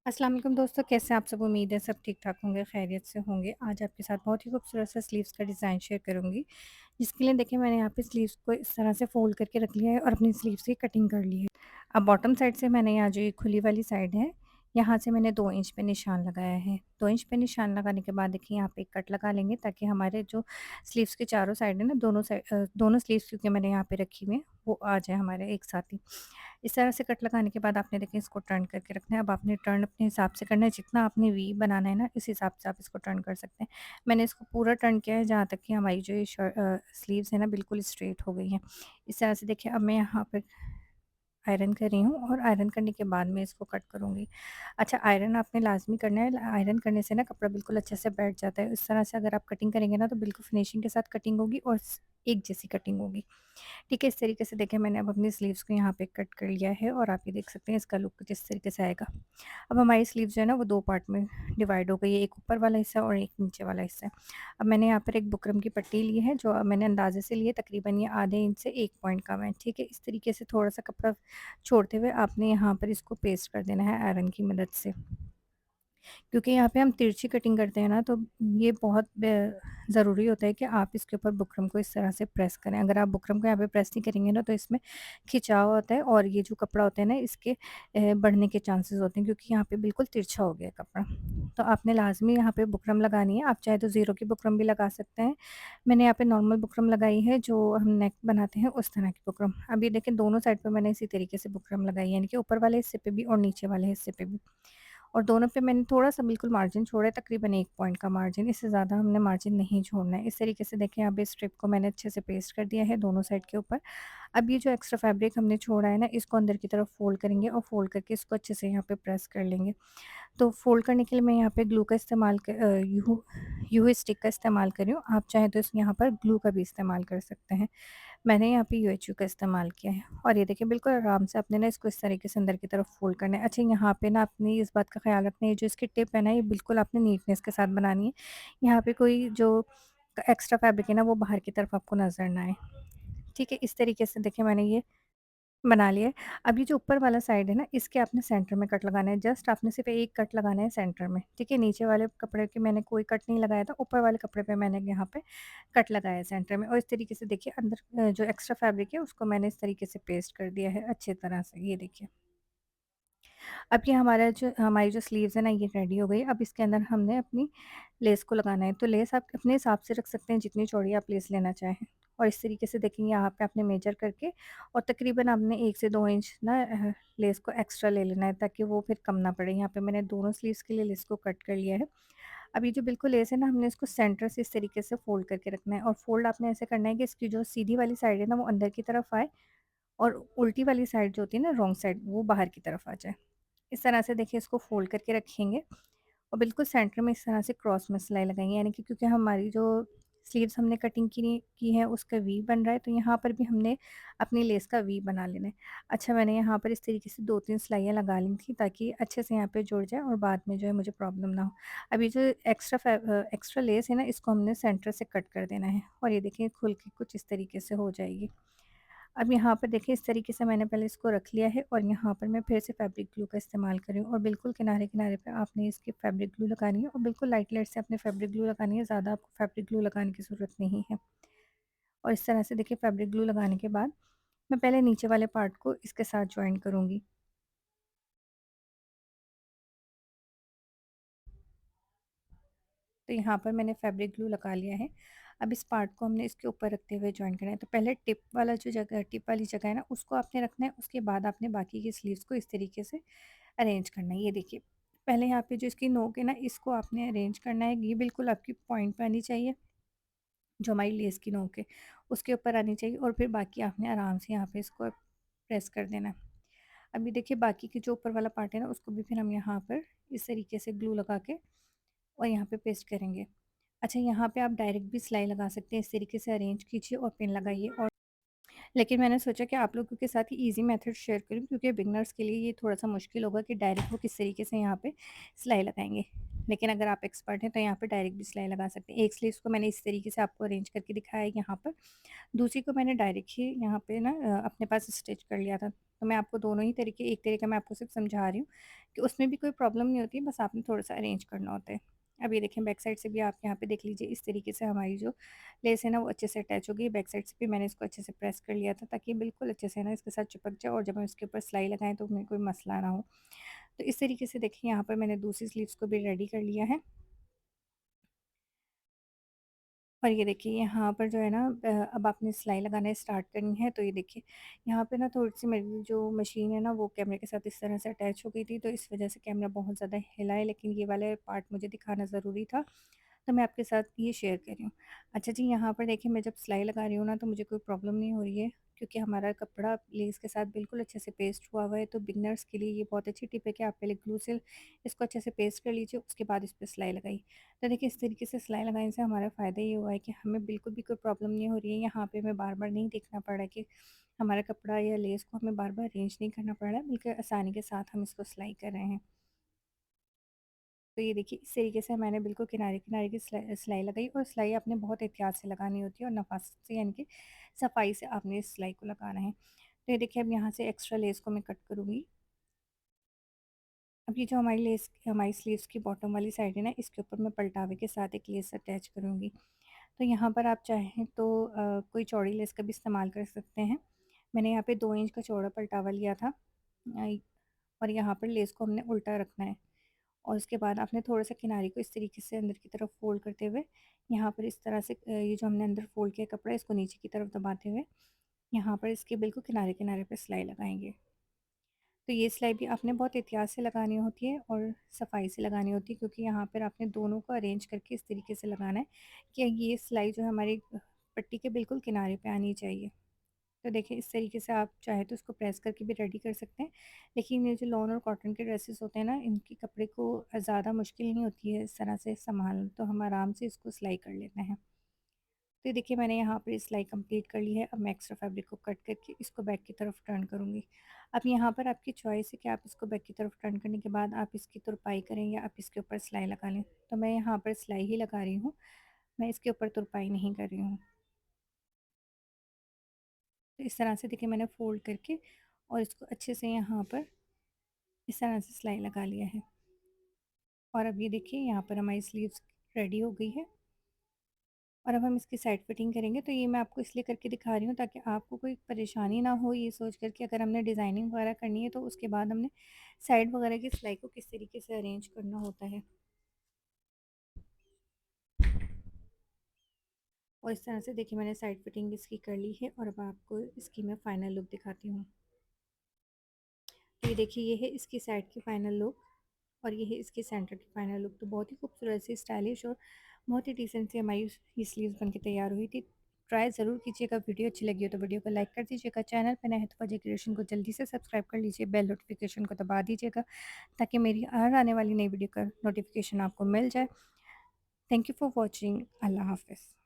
अस्सलाम वालेकुम दोस्तों, कैसे हैं आप सब? उम्मीद है सब ठीक-ठाक होंगे, खैरियत से होंगे। आज आपके साथ बहुत ही खूबसूरत सा स्लीव्स का डिज़ाइन शेयर करूँगी, जिसके लिए देखिए मैंने यहाँ पे स्लीव्स को इस तरह से फ़ोल्ड करके रख लिया है और अपनी स्लीव्स की कटिंग कर ली है। अब बॉटम साइड से मैंने यहाँ जो ये खुली वाली साइड है, यहाँ से मैंने 2 इंच पे निशान लगाया है। 2 इंच पे निशान लगाने के बाद देखिए यहाँ पे एक कट लगा लेंगे, ताकि हमारे जो स्लीव्स के चारों साइड है ना, दोनों स्लीव्स क्योंकि मैंने यहाँ पे रखी हुई हैं, वो आ जाए हमारे एक साथ ही। इस तरह से कट लगाने के बाद आपने देखिए इसको टर्न करके रखना है। अब आपने टर्न अपने हिसाब से करना है, जितना आपने वी बनाना है ना, इस हिसाब से आप इसको टर्न कर सकते हैं। मैंने इसको पूरा टर्न किया है जहाँ तक कि हमारी जो ये स्लीव्स है ना, बिल्कुल स्ट्रेट हो गई हैं। इस तरह से देखिए अब मैं यहाँ पे आयरन कर रही हूँ और आयरन करने के बाद मैं इसको कट करूँगी। अच्छा, आयरन आपने लाज़मी करना है, आयरन करने से ना कपड़ा बिल्कुल अच्छे से बैठ जाता है। इस तरह से अगर आप कटिंग करेंगे ना, तो बिल्कुल फिनिशिंग के साथ कटिंग होगी और एक जैसी कटिंग होगी। ठीक है, इस तरीके से देखिए मैंने अब अपनी स्लीव्स को यहाँ पे कट कर लिया है और आप ये देख सकते हैं इसका लुक कुछ इस तरीके से आएगा। अब हमारी स्लीव्स जो है ना, वो 2 पार्ट में डिवाइड हो गई है, एक ऊपर वाला हिस्सा और एक नीचे वाला हिस्सा। अब मैंने यहाँ पर एक बुकरम की पट्टी ली है, जो मैंने अंदाज़े से ली है, तकरीबन ये आधे इंच से 1 पॉइंट कम है। ठीक है, इस तरीके से थोड़ा-सा कपड़ा छोड़ते हुए आपने यहाँ पर इसको पेस्ट कर देना है आयरन की मदद से। क्योंकि यहाँ पे हम तिरछी कटिंग करते हैं ना, तो ये बहुत ज़रूरी होता है कि आप इसके ऊपर बुकरम को इस तरह से प्रेस करें। अगर आप बुकरम को यहाँ पे प्रेस नहीं करेंगे ना, तो इसमें खिंचाव होता है और ये जो कपड़ा होता है ना, इसके बढ़ने के चांसेस होते हैं, क्योंकि यहाँ पे बिल्कुल तिरछा हो गया है कपड़ा। तो आपने लाज़मी यहाँ पे बुकरम लगानी है। आप चाहे तो ज़ीरो की बुकरम भी लगा सकते हैं। मैंने यहाँ पे नॉर्मल बुकरम लगाई है, जो हम नेक बनाते हैं उस तरह की बुकरम। अब ये देखें, दोनों साइड पे मैंने इसी तरीके से बुकरम लगाई है, यानी कि ऊपर वाले हिस्से पे भी और नीचे वाले हिस्से पे भी। और दोनों पे मैंने थोड़ा-सा बिल्कुल मार्जिन छोड़ा है, तकरीबन 1 पॉइंट का मार्जिन, इससे ज़्यादा हमने मार्जिन नहीं छोड़ना है। इस तरीके से देखिए, अब इस स्ट्रिप को मैंने अच्छे से पेस्ट कर दिया है दोनों साइड के ऊपर। अब ये जो एक्स्ट्रा फैब्रिक हमने छोड़ा है ना, इसको अंदर की तरफ फ़ोल्ड करेंगे और फ़ोल्ड करके इसको अच्छे से यहाँ पे प्रेस कर लेंगे। तो फ़ोल्ड करने के लिए मैं यहाँ पे ग्लू का यूवी स्टिक का इस्तेमाल कर रही हूँ। आप चाहें तो यहाँ पर ग्लू का भी इस्तेमाल कर सकते हैं। मैंने यहाँ पे यूएचयू का इस्तेमाल किया है और ये देखिए बिल्कुल आराम से आपने ना इसको इस तरीके से अंदर की तरफ फ़ोल्ड करना है। अच्छा, यहाँ पे ना आपने इस बात का ख़्याल रखना है, ये जो इसकी टिप है ना, ये बिल्कुल आपने नीटनेस के साथ बनानी है। यहाँ पे कोई जो एक्स्ट्रा फैब्रिक है ना, वो बाहर की तरफ आपको नज़र ना आए। ठीक है, इस तरीके से देखिए मैंने ये बना लिया है। अब ये जो ऊपर वाला साइड है ना, इसके आपने सेंटर में कट लगाना है। जस्ट आपने सिर्फ़ एक कट लगाना है सेंटर में, ठीक है? नीचे वाले कपड़े के मैंने कोई कट नहीं लगाया था, ऊपर वाले कपड़े पे मैंने यहाँ पे कट लगाया है सेंटर में, और इस तरीके से देखिए अंदर जो एक्स्ट्रा फैब्रिक है उसको मैंने इस तरीके से पेस्ट कर दिया है अच्छी तरह से, ये देखिए। अब ये हमारी जो स्लीव्स है ना, ये रेडी हो गई। अब इसके अंदर हमने अपनी लेस को लगाना है। तो लेस आप अपने हिसाब से रख सकते हैं, जितनी चौड़ी आप लेस लेना चाहें। और इस तरीके से देखेंगे, यहाँ पे आपने मेजर करके और तकरीबन आपने 1 से 2 इंच ना लेस को एक्स्ट्रा ले लेना है, ताकि वो फिर कम ना पड़े। यहाँ पे मैंने दोनों स्लीव्स के लिए लेस को कट कर लिया है। अब ये जो बिल्कुल लेस है ना, हमने इसको सेंटर से इस तरीके से फ़ोल्ड करके रखना है, और फ़ोल्ड आपने ऐसे करना है कि इसकी जो सीधी वाली साइड है ना, वो अंदर की तरफ आए, और उल्टी वाली साइड जो होती है ना, रॉन्ग साइड, वो बाहर की तरफ आ जाए। इस तरह से देखिए इसको फ़ोल्ड करके रखेंगे और बिल्कुल सेंटर में इस तरह से क्रॉस में सिलाई लगाएँगे, यानी कि क्योंकि हमारी जो स्लीव्स हमने कटिंग की है उसका वी बन रहा है, तो यहाँ पर भी हमने अपनी लेस का वी बना लेना है। अच्छा, मैंने यहाँ पर इस तरीके से 2-3 सिलाइयाँ लगा ली थी, ताकि अच्छे से यहाँ पे जुड़ जाए और बाद में जो है मुझे प्रॉब्लम ना हो। अब ये जो एक्स्ट्रा लेस है ना, इसको हमने सेंटर से कट कर देना है और ये देखिए खुल के कुछ इस तरीके से हो जाएगी। अब यहाँ पर देखिए इस तरीके से मैंने पहले इसको रख लिया है, और यहाँ पर मैं फिर से फैब्रिक ग्लू का इस्तेमाल कर रही हूँ, और बिल्कुल किनारे-किनारे पे आपने इसकी फैब्रिक ग्लू लगानी है, और बिल्कुल लाइट-लाइट से आपने फैब्रिक ग्लू लगानी है, ज़्यादा आपको फैब्रिक ग्लू लगाने की ज़रूरत नहीं है। और इस तरह से देखिए फैब्रिक ग्लू लगाने के बाद मैं पहले नीचे वाले पार्ट को इसके साथ जॉइन करूँगी। तो यहाँ पर मैंने फैब्रिक ग्लू लगा लिया है। अब इस पार्ट को हमने इसके ऊपर रखते हुए जॉइन करना है। तो पहले टिप वाली जगह है ना, उसको आपने रखना है, उसके बाद आपने बाकी की स्लीव्स को इस तरीके से अरेंज करना है। ये देखिए, पहले यहाँ पे जो इसकी नोक है ना, इसको आपने अरेंज करना है। ये बिल्कुल आपकी पॉइंट पे आनी चाहिए, जो हमारी लेस की नोक है, उसके ऊपर आनी चाहिए, और फिर बाकी आपने आराम से यहाँ पे इसको प्रेस कर देना है। अभी देखिए बाकी की जो ऊपर वाला पार्ट है ना, उसको भी फिर हम यहाँ पर इस तरीके से ग्लू लगा के और यहाँ पे पेस्ट करेंगे। अच्छा, यहाँ पे आप डायरेक्ट भी सिलाई लगा सकते हैं, इस तरीके से अरेंज कीजिए और पिन लगाइए। और लेकिन मैंने सोचा कि आप लोगों के साथ ही ईज़ी मेथड शेयर करूँ, क्योंकि बिगिनर्स के लिए ये थोड़ा-सा मुश्किल होगा कि डायरेक्ट वो किस तरीके से यहाँ पे सिलाई लगाएँगे। लेकिन अगर आप एक्सपर्ट हैं तो यहाँ पे डायरेक्ट भी सिलाई लगा सकते हैं। एक स्लीव्स को मैंने इस तरीके से आपको अरेंज करके दिखाया है यहाँ पर, दूसरी को मैंने डायरेक्ट ही यहाँ पे ना अपने पास स्टिच कर लिया था। तो मैं आपको दोनों ही तरीके, एक तरीका मैं आपको सिर्फ समझा रही हूँ कि उसमें भी कोई प्रॉब्लम नहीं होती है, बस आपने थोड़ा-सा अरेंज करना होता है। अब ये देखें, बैक साइड से भी आप यहाँ पे देख लीजिए, इस तरीके से हमारी जो लेस है ना वो अच्छे से अटैच हो गई। बैक साइड से भी मैंने इसको अच्छे से प्रेस कर लिया था ताकि बिल्कुल अच्छे से ना इसके साथ चिपक जाए, और जब हम इसके ऊपर सिलाई लगाएँ तो हमें कोई मसला ना हो। तो इस तरीके से देखिए यहाँ पर मैंने दूसरी स्लीव्स को भी रेडी कर लिया है। और ये देखिए यहाँ पर जो है ना अब आपने सिलाई लगाना स्टार्ट करनी है। तो ये देखिए यहाँ पे ना थोड़ी-सी मेरी जो मशीन है ना वो कैमरे के साथ इस तरह से अटैच हो गई थी, तो इस वज़ह से कैमरा बहुत ज़्यादा हिला है, लेकिन ये वाला पार्ट मुझे दिखाना ज़रूरी था, तो मैं आपके साथ ये शेयर कर रही हूँ। अच्छा जी, यहाँ पर देखिए मैं जब सिलाई लगा रही हूँ ना तो मुझे कोई प्रॉब्लम नहीं हो रही है, क्योंकि हमारा कपड़ा लेस के साथ बिल्कुल अच्छे से पेस्ट हुआ हुआ है। तो बिगनर्स के लिए ये बहुत अच्छी टिप है कि आप पहले ग्लू से इसको अच्छे से पेस्ट कर लीजिए, उसके बाद इस पे सिलाई लगाइए। तो देखिए इस तरीके से सिलाई लगाने से हमारा फ़ायदा ये हुआ है कि हमें बिल्कुल भी कोई प्रॉब्लम नहीं हो रही है। यहाँ पे हमें बार-बार नहीं देखना पड़ रहा है कि हमारा कपड़ा या लेस को हमें बार-बार अरेंज नहीं करना पड़ रहा है, बल्कि आसानी के साथ हम इसको सिलाई कर रहे हैं। तो ये देखिए इस तरीके से मैंने बिल्कुल किनारे-किनारे की सिलाई सिलाई लगाई, और सिलाई आपने बहुत एहतियात से लगानी होती है और नफ़ासत से, यानी कि सफाई से आपने इस सिलाई को लगाना है। तो ये देखिए अब यहाँ से एक्स्ट्रा लेस को मैं कट करूँगी। अब ये जो हमारी स्लीव्स की बॉटम वाली साइड है ना, इसके ऊपर मैं पलटावे के साथ एक लेस अटैच करूँगी। तो यहाँ पर आप चाहें तो कोई चौड़ी लेस का भी इस्तेमाल कर सकते हैं। मैंने यहाँ पे 2 इंच का चौड़ा पलटावा लिया था, और यहाँ पर लेस को हमने उल्टा रखना है, और उसके बाद आपने थोड़ा-सा किनारे को इस तरीके से अंदर की तरफ फ़ोल्ड करते हुए, यहाँ पर इस तरह से ये जो हमने अंदर फ़ोल्ड किया कपड़ा, इसको नीचे की तरफ दबाते हुए यहाँ पर इसके बिल्कुल किनारे-किनारे पे सिलाई लगाएँगे। तो ये सिलाई भी आपने बहुत एहतियात से लगानी होती है और सफाई से लगानी होती है, क्योंकि यहाँ पर आपने दोनों को अरेंज करके इस तरीके से लगाना है कि ये सिलाई जो है हमारी पट्टी के बिल्कुल किनारे पे आनी चाहिए। तो देखिए इस तरीके से आप चाहे तो इसको प्रेस करके भी रेडी कर सकते हैं, लेकिन ये जो लॉन और कॉटन के ड्रेसेस होते हैं ना, इनके कपड़े को ज़्यादा मुश्किल नहीं होती है इस तरह से संभालना, तो हम आराम से इसको सिलाई कर लेते हैं। तो ये देखिए मैंने यहाँ पर सिलाई कंप्लीट कर ली है। अब मैं एक्स्ट्रा फैब्रिक को कट करके इसको बैक की तरफ टर्न करूँगी। अब यहाँ पर आपकी चॉइस है कि आप इसको बैक की तरफ टर्न करने के बाद आप इसकी तुरपाई करें या आप इसके ऊपर सिलाई लगा लें। तो मैं यहाँ पर सिलाई ही लगा रही हूँ, मैं इसके ऊपर तुरपाई नहीं कर रही हूँ। तो इस तरह से देखिए मैंने फ़ोल्ड करके और इसको अच्छे से यहाँ पर इस तरह से सिलाई लगा लिया है। और अब ये देखिए यहाँ पर हमारी स्लीव्स रेडी हो गई है, और अब हम इसकी साइड फिटिंग करेंगे। तो ये मैं आपको इसलिए करके दिखा रही हूँ ताकि आपको कोई परेशानी ना हो, ये सोच कर के अगर हमने डिज़ाइनिंग वगैरह करनी है तो उसके बाद हमने साइड वगैरह की सिलाई को किस तरीके से अरेंज करना होता है। और इस तरह से देखिए मैंने साइड फिटिंग इसकी कर ली है, और अब आपको इसकी मैं फ़ाइनल लुक दिखाती हूँ। तो ये देखिए ये है इसकी साइड की फ़ाइनल लुक, और ये है इसके सेंटर की फाइनल लुक। तो बहुत ही खूबसूरत सी, स्टाइलिश और बहुत ही डिसेंट सी हमारी ये स्लीव्स बन के तैयार हुई थी। ट्राई ज़रूर कीजिएगा। वीडियो अच्छी लगी हो तो वीडियो को लाइक कर दीजिएगा। चैनल पे नए हैं तो फजी क्रिएशन को जल्दी से सब्सक्राइब कर लीजिए। बेल नोटिफिकेशन को दबा दीजिएगा ताकि मेरी हर आने वाली नई वीडियो का नोटिफिकेशन आपको मिल जाए। Thank you for watching. अल्लाह हाफिज़।